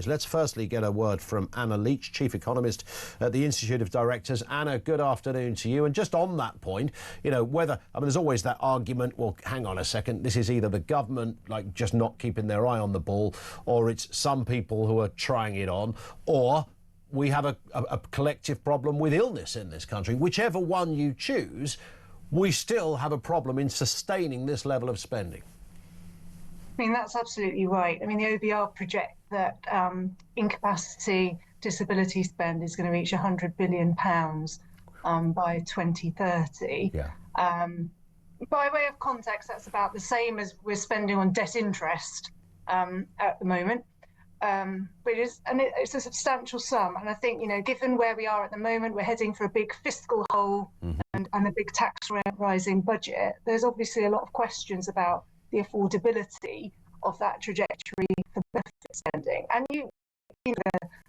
Let's firstly get a word from Anna Leach, Chief Economist at the Institute of Directors. Anna, good afternoon to you. And just on that point, you know, there's always that argument, well, hang on a second, this is either the government, like, just not keeping their eye on the ball, or it's some people who are trying it on, or we have a collective problem with illness in this country. Whichever one you choose, we still have a problem in sustaining this level of spending. I mean, that's absolutely right. I mean, the OBR project that incapacity disability spend is going to reach £100 billion by 2030. Yeah. By way of context, that's about the same as we're spending on debt interest at the moment. But it's a substantial sum. And I think, you know, given where we are at the moment, we're heading for a big fiscal hole and a big tax rising budget. There's obviously a lot of questions about the affordability of that trajectory for benefit spending. And you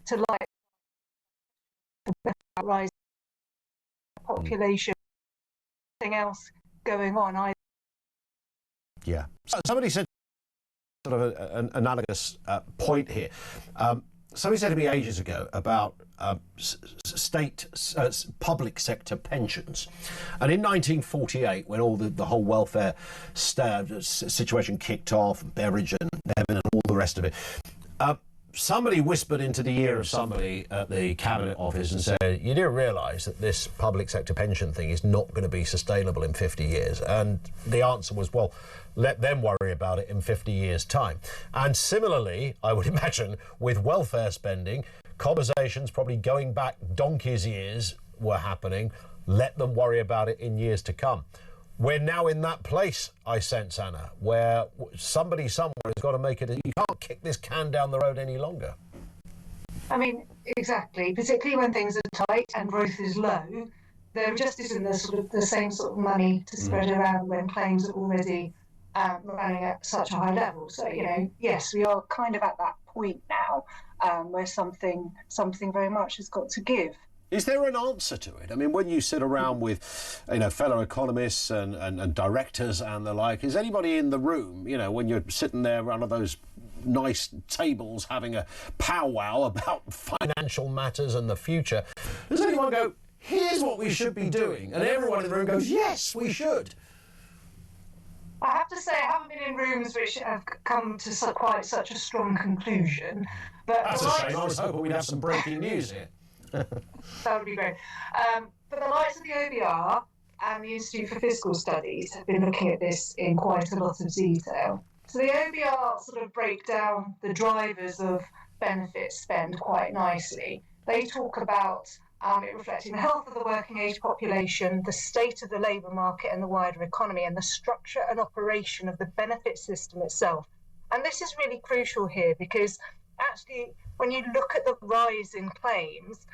to like the rising population, anything else going on either. Yeah. Somebody said sort of an analogous point here. Somebody said to me ages ago about public sector pensions. And in 1948, when all the whole welfare situation kicked off, Berridge and Bevan and all the rest of it, somebody whispered into the ear of somebody at the Cabinet Office and said, you do realise that this public sector pension thing is not going to be sustainable in 50 years. And the answer was, well, let them worry about it in 50 years' time. And similarly, I would imagine, with welfare spending, conversations probably going back donkey's years were happening. Let them worry about it in years to come. We're now in that place, I sense, Anna, where somebody somewhere has got to make it. You can't kick this can down the road any longer. I mean, exactly, particularly when things are tight and growth is low. There just isn't the same sort of money to spread around when claims are already running at such a high level. So, you know, yes, we are kind of at that point now where something very much has got to give. Is there an answer to it? I mean, when you sit around with, you know, fellow economists and directors and the like, is anybody in the room, you know, when you're sitting there around those nice tables having a powwow about financial matters and the future, does anyone go, here's what we should be doing? And everyone in the room goes, yes, we should. I have to say, I haven't been in rooms which have come to quite such a strong conclusion. But that's a shame. I was hoping we'd have some breaking news here. That would be great. But the likes of the OBR and the Institute for Fiscal Studies have been looking at this in quite a lot of detail. So the OBR sort of break down the drivers of benefit spend quite nicely. They talk about it reflecting the health of the working age population, the state of the labour market and the wider economy, and the structure and operation of the benefit system itself. And this is really crucial here because actually, when you look at the rise in claims,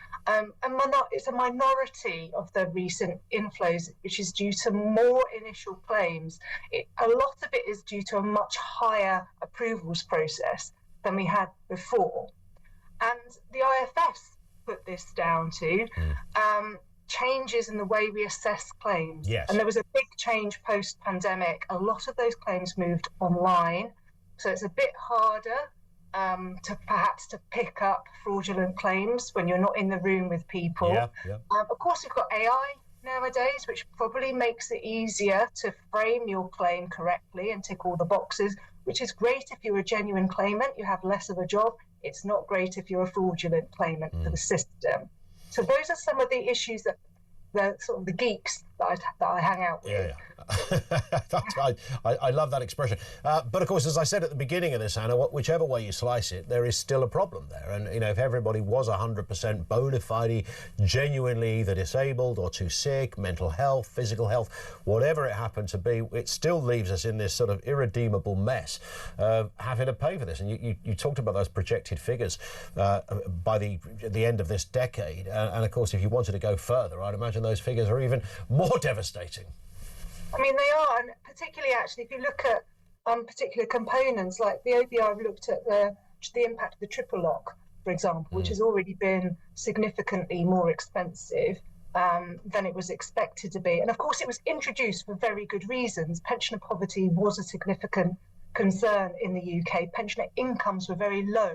it's a minority of the recent inflows, which is due to more initial claims. A lot of it is due to a much higher approvals process than we had before. And the IFS put this down to changes in the way we assess claims. Yes. And there was a big change post-pandemic. A lot of those claims moved online, so it's a bit harder to pick up fraudulent claims when you're not in the room with people. Yeah. Of course, we've got AI nowadays, which probably makes it easier to frame your claim correctly and tick all the boxes, which is great if you're a genuine claimant, you have less of a job. It's not great if you're a fraudulent claimant for the system. So those are some of the issues that the geeks that I hang out with. Yeah. I love that expression. But of course, as I said at the beginning of this, Anna, whichever way you slice it, there is still a problem there. And, you know, if everybody was 100% bona fide, genuinely either disabled or too sick, mental health, physical health, whatever it happened to be, it still leaves us in this sort of irredeemable mess of having to pay for this. And you talked about those projected figures by the end of this decade. And of course, if you wanted to go further, I'd imagine those figures are even more devastating. I mean, they are, and particularly actually, if you look at particular components, like the OBR looked at the impact of the triple lock, for example, which has already been significantly more expensive than it was expected to be. And of course, it was introduced for very good reasons. Pensioner poverty was a significant concern in the UK. Pensioner incomes were very low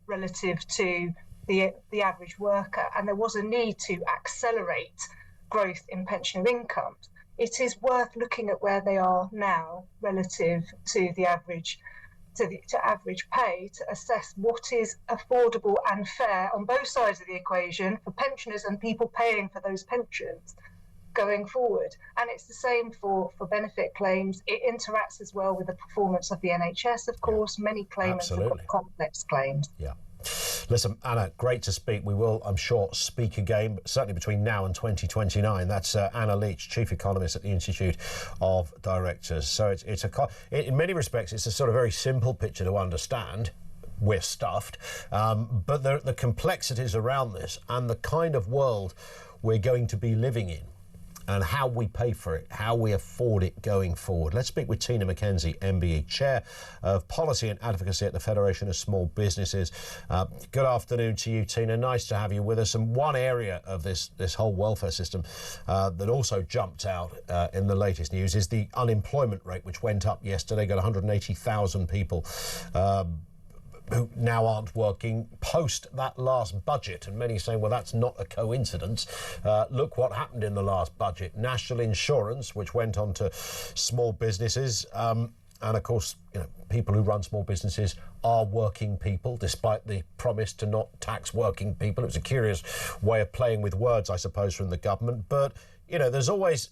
relative to the average worker, and there was a need to accelerate growth in pensioner incomes. It is worth looking at where they are now relative to the average to average pay to assess what is affordable and fair on both sides of the equation for pensioners and people paying for those pensions going forward. And it's the same for benefit claims. It interacts as well with the performance of the NHS, of course. Many claimants have got complex claims. Yeah. Listen, Anna, great to speak. We will, I'm sure, speak again, certainly between now and 2029. That's Anna Leach, Chief Economist at the Institute of Directors. So in many respects, it's a sort of very simple picture to understand. We're stuffed. But the complexities around this and the kind of world we're going to be living in, and how we pay for it, how we afford it going forward. Let's speak with Tina McKenzie, MBE, Chair of Policy and Advocacy at the Federation of Small Businesses. Good afternoon to you, Tina. Nice to have you with us. And one area of this whole welfare system that also jumped out in the latest news is the unemployment rate, which went up yesterday, got 180,000 people who now aren't working post that last budget. And many saying, well, that's not a coincidence. Look what happened in the last budget. National insurance, which went on to small businesses. And of course, people who run small businesses are working people, despite the promise to not tax working people. It was a curious way of playing with words, I suppose, from the government. But, there's always,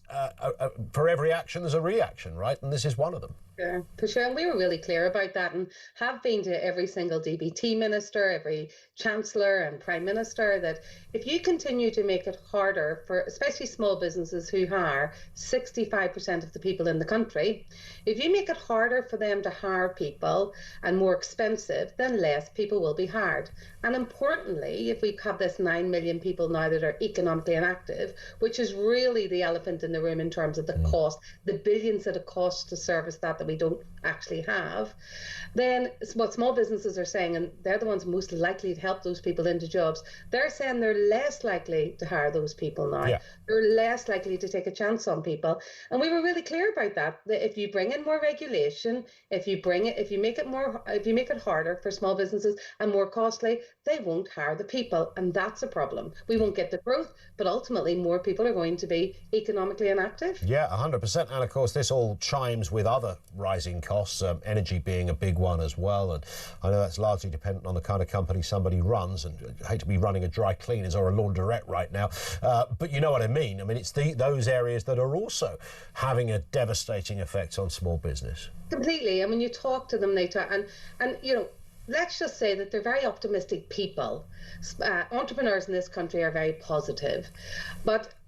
for every action, there's a reaction, right? And this is one of them. Yeah, for sure. And we were really clear about that and have been to every single DBT minister, every chancellor and prime minister, that if you continue to make it harder for especially small businesses who hire 65% of the people in the country, if you make it harder for them to hire people and more expensive, then less people will be hired. And importantly, if we have this 9 million people now that are economically inactive, which is really the elephant in the room in terms of the cost, the billions that it costs to service that we don't actually have, then what small businesses are saying, and they're the ones most likely to help those people into jobs, they're saying they're less likely to hire those people now. Yeah. They're less likely to take a chance on people. And we were really clear about that if you bring in more regulation, if you make it harder for small businesses and more costly, they won't hire the people. And that's a problem. We won't get the growth, but ultimately more people are going to be economically inactive. Yeah, 100%. And of course, this all chimes with other rising costs, energy being a big one as well. And I know that's largely dependent on the kind of company somebody runs. And I hate to be running a dry cleaners or a laundrette right now, but you know what I mean. I mean, it's those areas that are also having a devastating effect on small business. Completely. And when you talk to them, they talk, and let's just say that they're very optimistic people. Entrepreneurs in this country are very positive,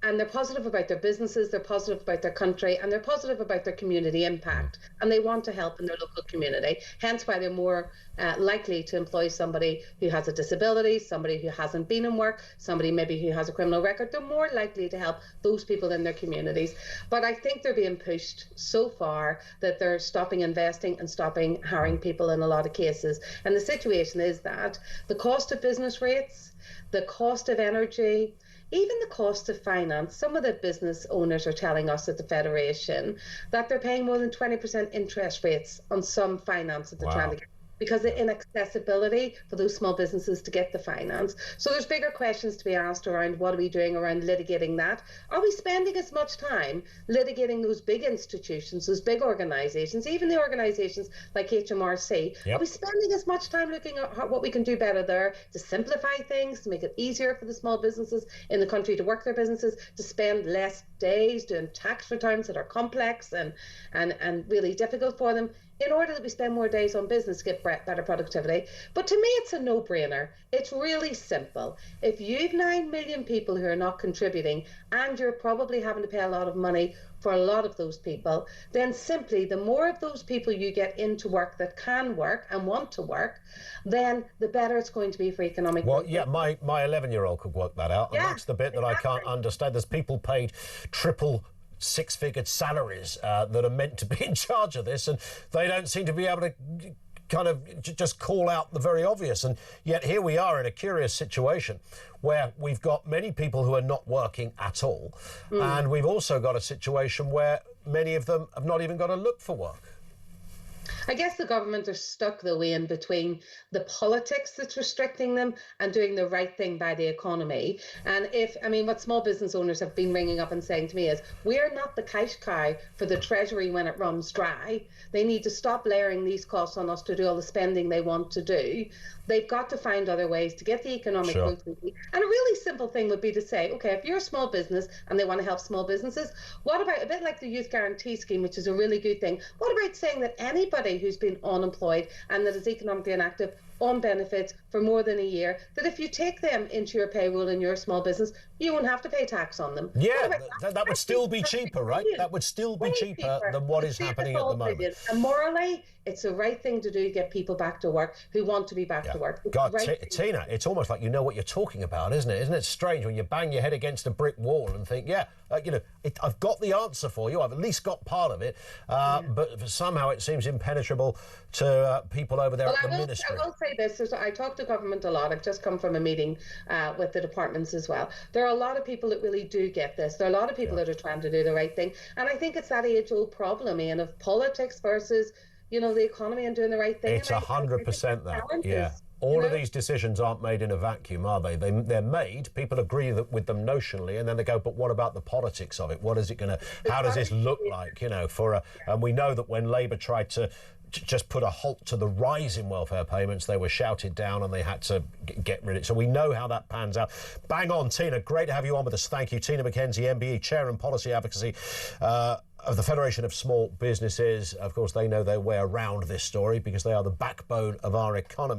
and they're positive about their businesses, they're positive about their country, and they're positive about their community impact, and they want to help in their local community. Hence why they're more likely to employ somebody who has a disability, somebody who hasn't been in work, somebody maybe who has a criminal record. They're more likely to help those people in their communities. But I think they're being pushed so far that they're stopping investing and stopping hiring people in a lot of cases. And the situation is that the cost of business rates, the cost of energy, even the cost of finance, some of the business owners are telling us at the Federation that they're paying more than 20% interest rates on some finance that they're trying to get, because of inaccessibility for those small businesses to get the finance. So there's bigger questions to be asked around what are we doing around litigating that? Are we spending as much time litigating those big institutions, those big organisations, even the organisations like HMRC? Yep. Are we spending as much time looking at what we can do better there to simplify things, to make it easier for the small businesses in the country to work their businesses, to spend less days doing tax returns that are complex and really difficult for them, in order that we spend more days on business to get better productivity? But to me, it's a no-brainer. It's really simple. If you've 9 million people who are not contributing, and you're probably having to pay a lot of money for a lot of those people, then simply the more of those people you get into work that can work and want to work, then the better it's going to be for economic growth. Well, yeah, my 11-year-old could work that out, and that's the bit that I can't understand. There's people paid triple six-figure salaries that are meant to be in charge of this, and they don't seem to be able to kind of just call out the very obvious. And yet here we are in a curious situation where we've got many people who are not working at all, and we've also got a situation where many of them have not even got to look for work. I guess the government are stuck, though, in between the politics that's restricting them and doing the right thing by the economy. And what small business owners have been ringing up and saying to me is, we're not the cash cow for the Treasury when it runs dry. They need to stop layering these costs on us to do all the spending they want to do. They've got to find other ways to get the economic growth we need. And a really simple thing would be to say, okay, if you're a small business and they want to help small businesses, what about, a bit like the Youth Guarantee Scheme, which is a really good thing, what about saying that anybody who's been unemployed and that is economically inactive on benefits for more than a year, that if you take them into your payroll in your small business, you won't have to pay tax on them? Yeah, that would still be cheaper, right? That would still be cheaper than what is happening at the moment. And morally, it's the right thing to do to get people back to work who want to be back to work. God, Tina, it's almost like you know what you're talking about, isn't it? Isn't it strange when you bang your head against a brick wall and think, I've got the answer for you. I've at least got part of it. But somehow it seems impenetrable to people over there at the ministry. I will say this. I talk to government a lot. I've just come from a meeting with the departments as well. There are a lot of people that really do get this. There are a lot of people that are trying to do the right thing. And I think it's that age-old problem, Ian, of politics versus, the economy and doing the right thing. It's 100% that, yeah. All of these decisions aren't made in a vacuum, are they? They're made, people agree with them notionally, and then they go, but what about the politics of it? What is it going to, how does this look like, and we know that when Labour tried to just put a halt to the rise in welfare payments, they were shouted down and they had to get rid of it. So we know how that pans out. Bang on, Tina. Great to have you on with us. Thank you. Tina McKenzie, MBE, Chair and Policy Advocacy of the Federation of Small Businesses. Of course, they know their way around this story because they are the backbone of our economy.